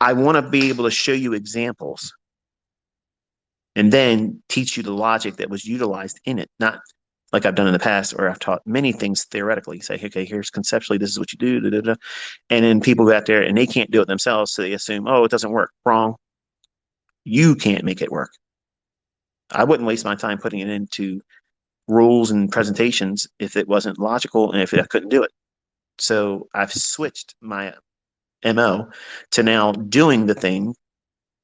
I want to be able to show you examples and then teach you the logic that was utilized in it, not like I've done in the past, or I've taught many things theoretically. Say, okay, here's conceptually, this is what you do, da, da, da. And then people go out there and they can't do it themselves, so they assume, oh, it doesn't work. Wrong. You can't make it work. I wouldn't waste my time putting it into rules and presentations if it wasn't logical and if I couldn't do it. So I've switched my MO to now doing the thing,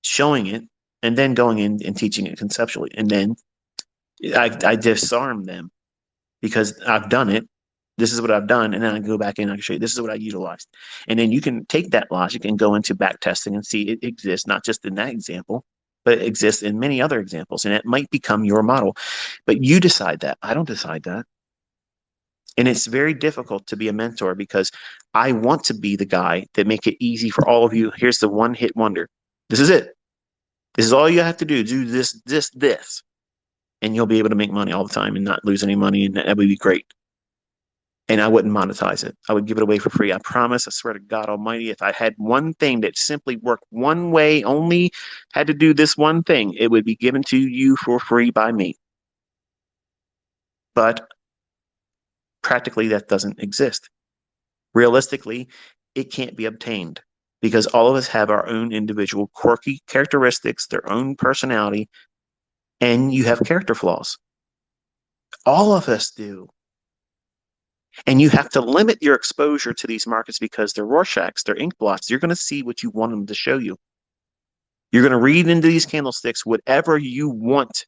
showing it, and then going in and teaching it conceptually. And then I disarm them because I've done it. This is what I've done. And then I go back in and I can show you this is what I utilized. And then you can take that logic and go into back testing and see it exists, not just in that example, but it exists in many other examples. And it might become your model. But you decide that. I don't decide that. And it's very difficult to be a mentor because I want to be the guy that make it easy for all of you. Here's the one hit wonder. This is it. This is all you have to do. Do this, this, this. And you'll be able to make money all the time and not lose any money. And that would be great. And I wouldn't monetize it. I would give it away for free. I promise. I swear to God Almighty, if I had one thing that simply worked one way, only had to do this one thing, it would be given to you for free by me. But practically, that doesn't exist. Realistically, it can't be obtained because all of us have our own individual quirky characteristics, their own personality, and you have character flaws. All of us do. And you have to limit your exposure to these markets because they're Rorschachs, they're ink blots. You're going to see what you want them to show you. You're going to read into these candlesticks whatever you want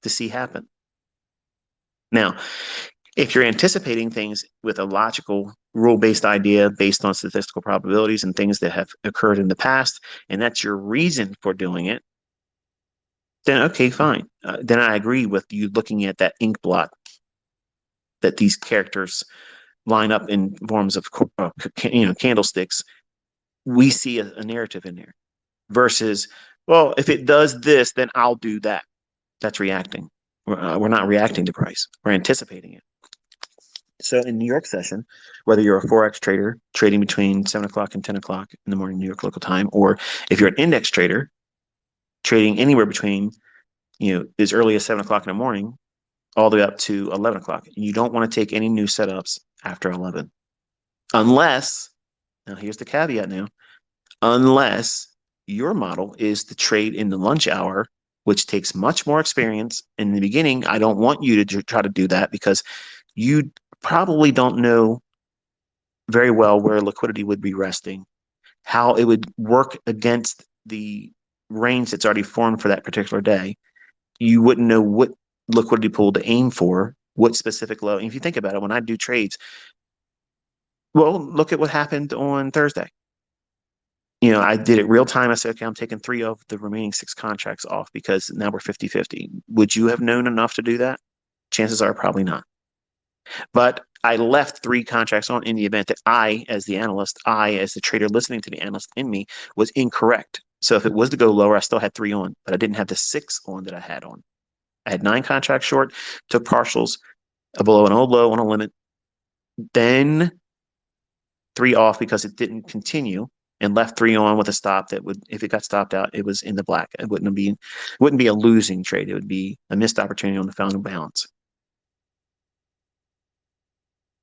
to see happen. Now, if you're anticipating things with a logical rule-based idea based on statistical probabilities and things that have occurred in the past, and that's your reason for doing it, then okay, fine. Then I agree with you looking at that ink blot that these characters line up in forms of candlesticks. We see a narrative in there versus, well, if it does this, then I'll do that. That's reacting. We're not reacting to price. We're anticipating it. So in New York session, whether you're a Forex trader trading between 7 o'clock and 10 o'clock in the morning, New York local time, or if you're an index trader trading anywhere between, as early as 7 o'clock in the morning, all the way up to 11 o'clock. You don't want to take any new setups after 11. Unless, now here's the caveat now, unless your model is to trade in the lunch hour, which takes much more experience. In the beginning, I don't want you to try to do that because you probably don't know very well where liquidity would be resting, how it would work against the range that's already formed for that particular day. You wouldn't know what liquidity pool to aim for, what specific low. And if you think about it, when I do trades, well, look at what happened on Thursday. I did it real time. I said, okay, I'm taking 3 of the remaining 6 contracts off because now we're 50-50. Would you have known enough to do that? Chances are probably not. But I left 3 contracts on in the event that I, as the analyst, I, as the trader listening to the analyst in me, was incorrect. So if it was to go lower, I still had 3 on, but I didn't have the 6 on that I had on. I had 9 contracts short, took partials below an old low on a limit, then 3 off because it didn't continue, and left 3 on with a stop that would, if it got stopped out, it was in the black. It wouldn't be a losing trade. It would be a missed opportunity on the final balance.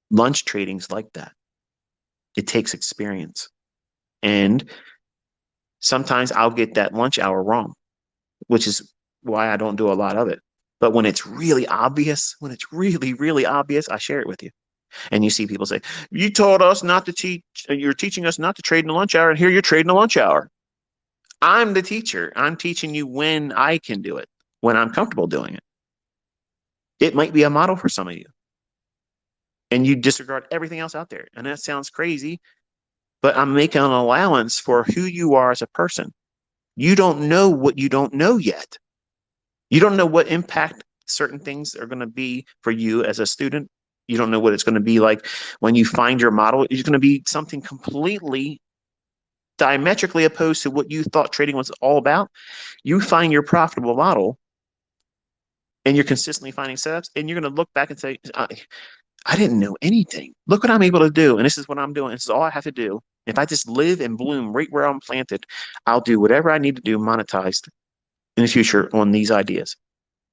Lunch trading's like that. It takes experience. And sometimes I'll get that lunch hour wrong, which is why I don't do a lot of it. But when it's really obvious, when it's really, really obvious, I share it with you. And you see people say, you told us not to teach, you're teaching us not to trade in the lunch hour, and here you're trading the lunch hour. I'm the teacher. I'm teaching you when I can do it, when I'm comfortable doing it. It might be a model for some of you. And you disregard everything else out there. And that sounds crazy, but I'm making an allowance for who you are as a person. You don't know what you don't know yet. You don't know what impact certain things are going to be for you as a student. You don't know what it's going to be like when you find your model. It's going to be something completely diametrically opposed to what you thought trading was all about. You find your profitable model and you're consistently finding setups, and you're going to look back and say, I didn't know anything. Look what I'm able to do. And this is what I'm doing. This is all I have to do. If I just live and bloom right where I'm planted, I'll do whatever I need to do monetized in the future on these ideas.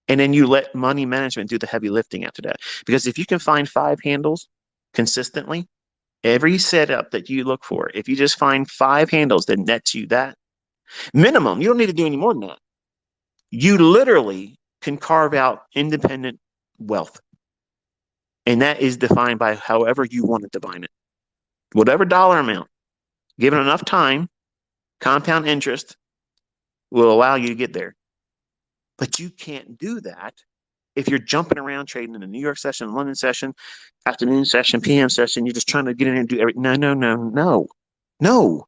And then you let money management do the heavy lifting after that. Because if you can find 5 handles consistently, every setup that you look for, if you just find 5 handles that nets you that minimum, you don't need to do any more than that. You literally can carve out independent wealth. And that is defined by however you want to define it. Whatever dollar amount, given enough time, compound interest will allow you to get there. But you can't do that if you're jumping around trading in the New York session, London session, afternoon session, PM session. You're just trying to get in and do everything. No, no, no, no, no.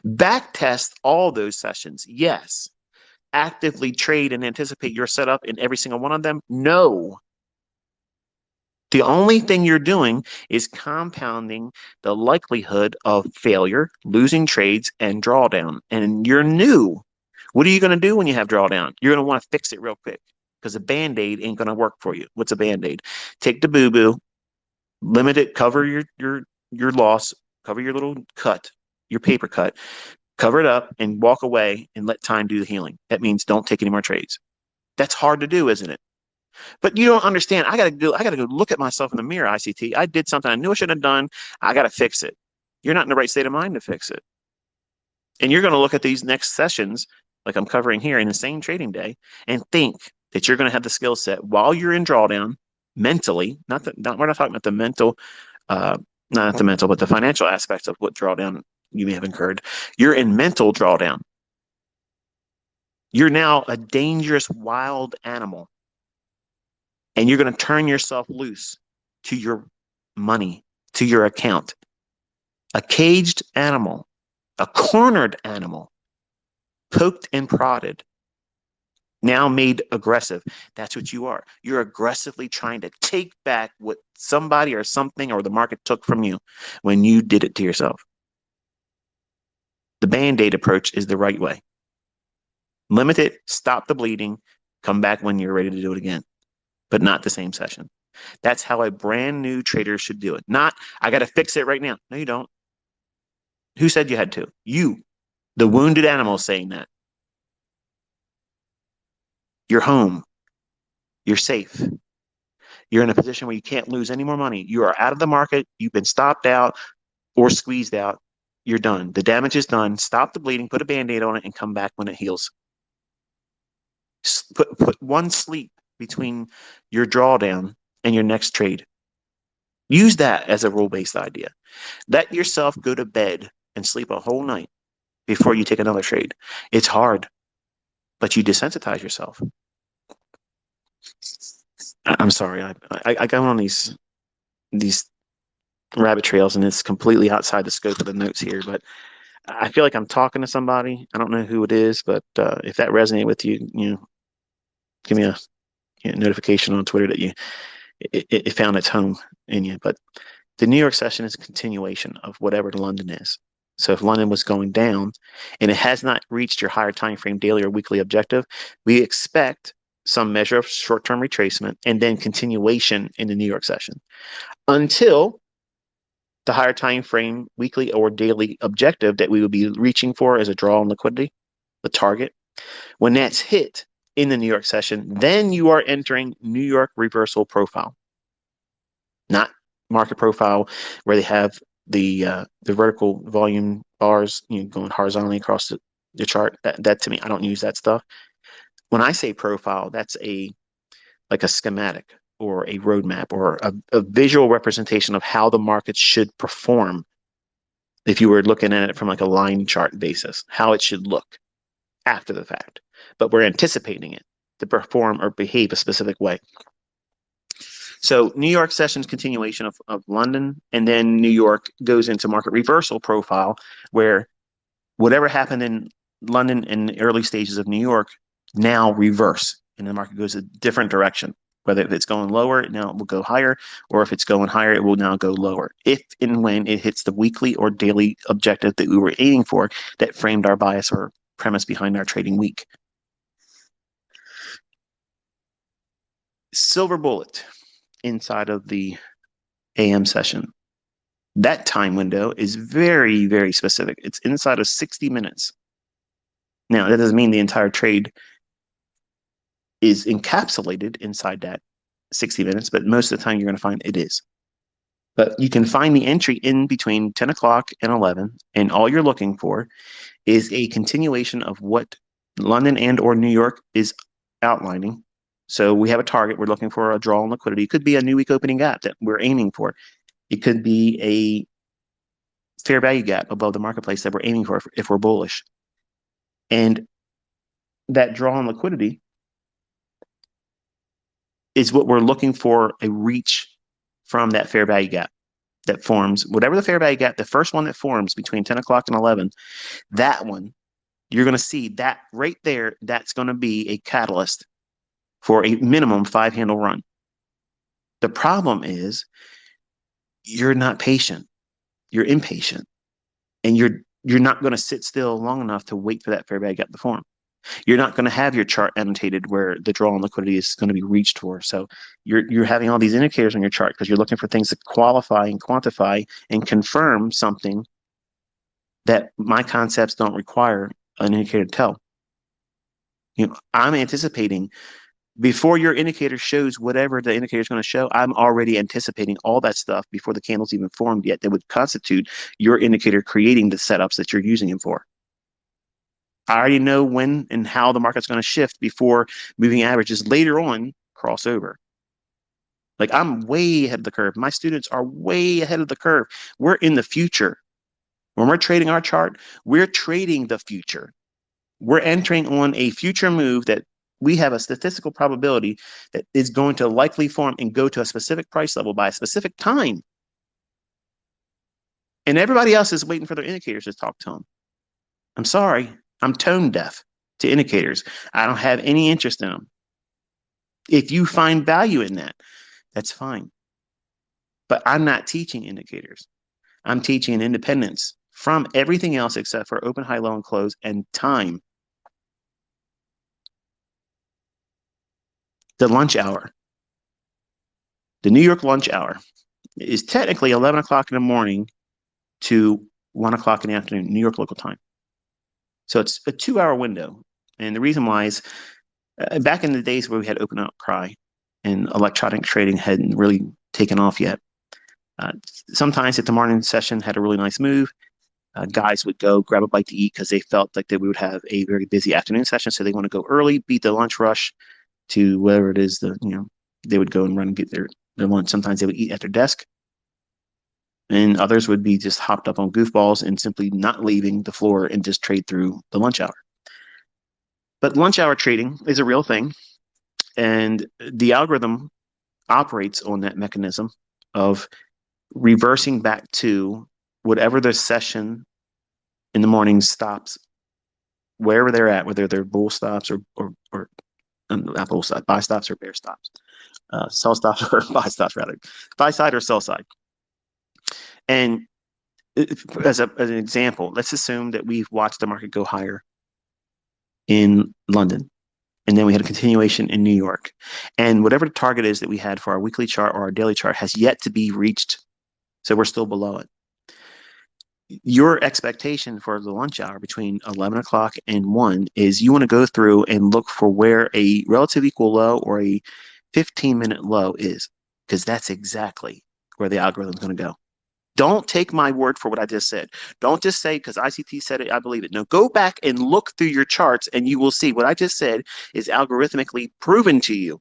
Back test all those sessions. Yes. Actively trade and anticipate your setup in every single one of them. No. The only thing you're doing is compounding the likelihood of failure, losing trades, and drawdown. And you're new. What are you going to do when you have drawdown? You're going to want to fix it real quick because a band-aid ain't going to work for you. What's a band-aid? Take the boo-boo, limit it, cover your loss, cover your little cut, your paper cut, cover it up, and walk away and let time do the healing. That means don't take any more trades. That's hard to do, isn't it? But you don't understand. I gotta go look at myself in the mirror, ICT. I did something I knew I shouldn't have done. I gotta fix it. You're not in the right state of mind to fix it. And you're gonna look at these next sessions, like I'm covering here in the same trading day, and think that you're gonna have the skill set while you're in drawdown mentally, we're not talking about the mental, uh, not the mental, but the financial aspects of what drawdown you may have incurred. You're in mental drawdown. You're now a dangerous wild animal and you're going to turn yourself loose to your money, to your account. A caged animal, a cornered animal, poked and prodded, now made aggressive. That's what you are. You're aggressively trying to take back what somebody or something or the market took from you when you did it to yourself. The band-aid approach is the right way. Limit it, stop the bleeding, come back when you're ready to do it again, but not the same session. That's how a brand new trader should do it. Not, I got to fix it right now. No, you don't. Who said you had to? You, the wounded animal, saying that. You're home. You're safe. You're in a position where you can't lose any more money. You are out of the market. You've been stopped out or squeezed out. You're done. The damage is done. Stop the bleeding, put a band-aid on it, and come back when it heals. Put one sleep between your drawdown and your next trade. Use that as a rule-based idea. Let yourself go to bed and sleep a whole night before you take another trade. It's hard, but you desensitize yourself. I'm sorry. I go on these rabbit trails, and it's completely outside the scope of the notes here. But I feel like I'm talking to somebody. I don't know who it is, but if that resonated with you, give me a notification on Twitter that it found its home in you. But the New York session is a continuation of whatever London is. So if London was going down and it has not reached your higher time frame daily or weekly objective, we expect some measure of short-term retracement and then continuation in the New York session until the higher time frame weekly or daily objective that we would be reaching for as a draw on liquidity, the target. When that's hit in the New York session, then you are entering New York reversal profile, not market profile where they have the vertical volume bars going horizontally across the chart. That to me, I don't use that stuff. When I say profile, that's like a schematic or a roadmap or a visual representation of how the market should perform if you were looking at it from like a line chart basis, how it should look after the fact. But we're anticipating it to perform or behave a specific way. So New York sessions continuation of London, and then New York goes into market reversal profile, where whatever happened in London in the early stages of New York now reverse, and the market goes a different direction. Whether if it's going lower, now it will go higher, or if it's going higher, it will now go lower. If and when it hits the weekly or daily objective that we were aiming for, that framed our bias or premise behind our trading week. Silver bullet. inside of the AM session. That time window is very, very specific. It's inside of 60 minutes. Now, that doesn't mean the entire trade is encapsulated inside that 60 minutes, but most of the time you're going to find it is. But you can find the entry in between 10 o'clock and 11, and all you're looking for is a continuation of what London and or New York is outlining. So we have a target. We're looking for a draw on liquidity. It could be a new week opening gap that we're aiming for. It could be a fair value gap above the marketplace that we're aiming for if we're bullish. And that draw on liquidity is what we're looking for, a reach from that fair value gap that forms, whatever the fair value gap, the first one that forms between 10 o'clock and 11, that one, you're going to see that right there, that's going to be a catalyst for a minimum 5-handle run. The problem is you're not patient, you're impatient, and you're not going to sit still long enough to wait for that fair value gap to form. You're not going to have your chart annotated where the draw on liquidity is going to be reached for. So you're having all these indicators on your chart because you're looking for things to qualify and quantify and confirm something that my concepts don't require an indicator to tell. I'm anticipating before your indicator shows whatever the indicator is going to show, I'm already anticipating all that stuff before the candle's even formed yet that would constitute your indicator creating the setups that you're using it for. I already know when and how the market's going to shift before moving averages later on cross over. Like I'm way ahead of the curve. My students are way ahead of the curve. We're in the future. When we're trading our chart, we're trading the future. We're entering on a future move that we have a statistical probability that is going to likely form and go to a specific price level by a specific time. And everybody else is waiting for their indicators to talk to them. I'm sorry, I'm tone deaf to indicators. I don't have any interest in them. If you find value in that, that's fine. But I'm not teaching indicators. I'm teaching independence from everything else except for open, high, low, and close and time. The lunch hour. The New York lunch hour is technically 11 o'clock in the morning to 1 o'clock in the afternoon, New York local time. So it's a 2-hour window. And the reason why is back in the days where we had open outcry and electronic trading hadn't really taken off yet, sometimes if the morning session had a really nice move, guys would go grab a bite to eat because they felt like we would have a very busy afternoon session. So they want to go early, beat the lunch rush to whatever it is, they would go and run and get their lunch. Sometimes they would eat at their desk. And others would be just hopped up on goofballs and simply not leaving the floor and just trade through the lunch hour. But lunch hour trading is a real thing. And the algorithm operates on that mechanism of reversing back to whatever the session in the morning stops, wherever they're at, whether they're bull stops or not bull stops, buy stops or bear stops, sell stops or buy stops rather, buy side or sell side. And as an example, let's assume that we've watched the market go higher in London, and then we had a continuation in New York. And whatever the target is that we had for our weekly chart or our daily chart has yet to be reached. So we're still below it. Your expectation for the lunch hour between 11 o'clock and 1 is you want to go through and look for where a relative equal low or a 15-minute low is, because that's exactly where the algorithm is going to go. Don't take my word for what I just said. Don't just say, because ICT said it, I believe it. No, go back and look through your charts and you will see what I just said is algorithmically proven to you.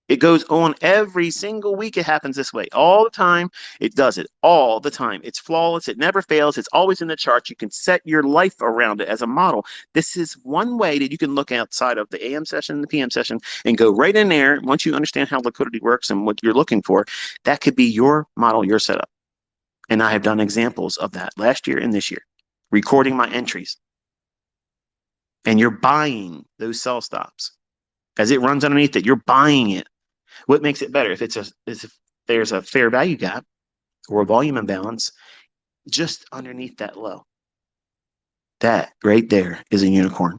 It goes on every single week. It happens this way all the time. It does it all the time. It's flawless. It never fails. It's always in the charts. You can set your life around it as a model. This is one way that you can look outside of the AM session and the PM session and go right in there. Once you understand how liquidity works and what you're looking for, that could be your model, your setup. And I have done examples of that last year and this year, recording my entries. And you're buying those sell stops. As it runs underneath it, you're buying it. What makes it better? If there's a fair value gap or a volume imbalance just underneath that low, that right there is a unicorn.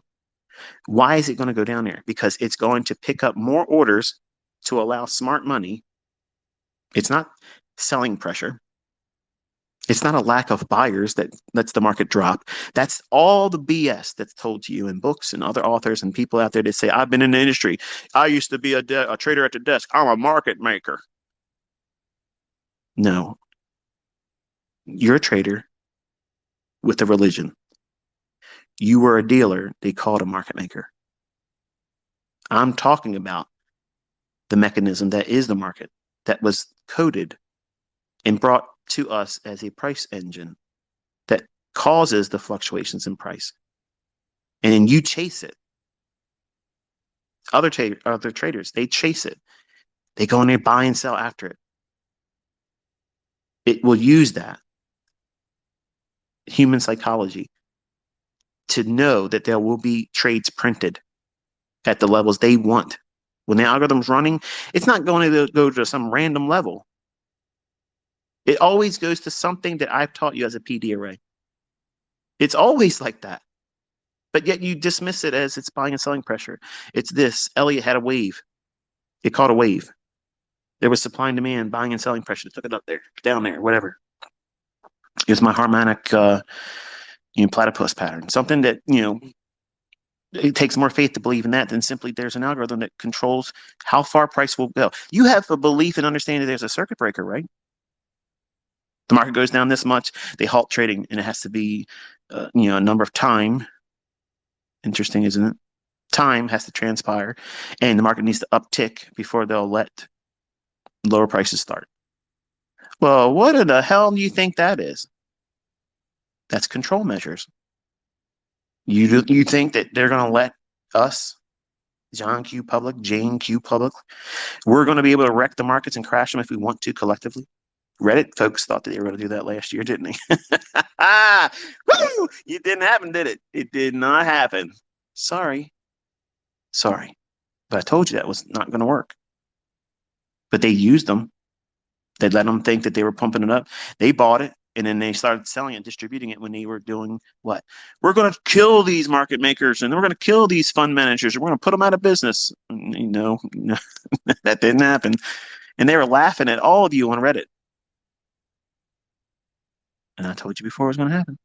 Why is it going to go down there? Because it's going to pick up more orders to allow smart money It's not selling pressure. It's not a lack of buyers that lets the market drop. That's all the BS that's told to you in books and other authors and people out there that say, I've been in the industry. I used to be a trader at the desk. I'm a market maker. No, you're a trader with a religion. You were a dealer. They called a market maker. I'm talking about the mechanism that is the market that was coded and brought to us as a price engine that causes the fluctuations in price. And then you chase it. Other traders, they chase it. They go in there, buy and sell after it. It will use that human psychology to know that there will be trades printed at the levels they want. When the algorithm's running, it's not going to go to some random level. It always goes to something that I've taught you as a PD array. It's always like that. But yet you dismiss it as it's buying and selling pressure. It's this. Elliott had a wave. It caught a wave. There was supply and demand, buying and selling pressure. It took it up there, down there, whatever. It was my harmonic, platypus pattern. Something that, it takes more faith to believe in that than simply there's an algorithm that controls how far price will go. You have a belief and understanding that there's a circuit breaker, right? The market goes down this much, they halt trading, and it has to be, a number of time. Interesting, isn't it? Time has to transpire, and the market needs to uptick before they'll let lower prices start. Well, what in the hell do you think that is? That's control measures. You think that they're going to let us, John Q. Public, Jane Q. Public, we're going to be able to wreck the markets and crash them if we want to collectively? Reddit folks thought that they were going to do that last year, didn't they? Woo! It didn't happen, did it? It did not happen. Sorry. Sorry. But I told you that was not going to work. But they used them. They let them think that they were pumping it up. They bought it, and then they started selling it, distributing it when they were doing what? We're going to kill these market makers, and we're going to kill these fund managers, and we're going to put them out of business. That didn't happen. And they were laughing at all of you on Reddit. And I told you before it was going to happen.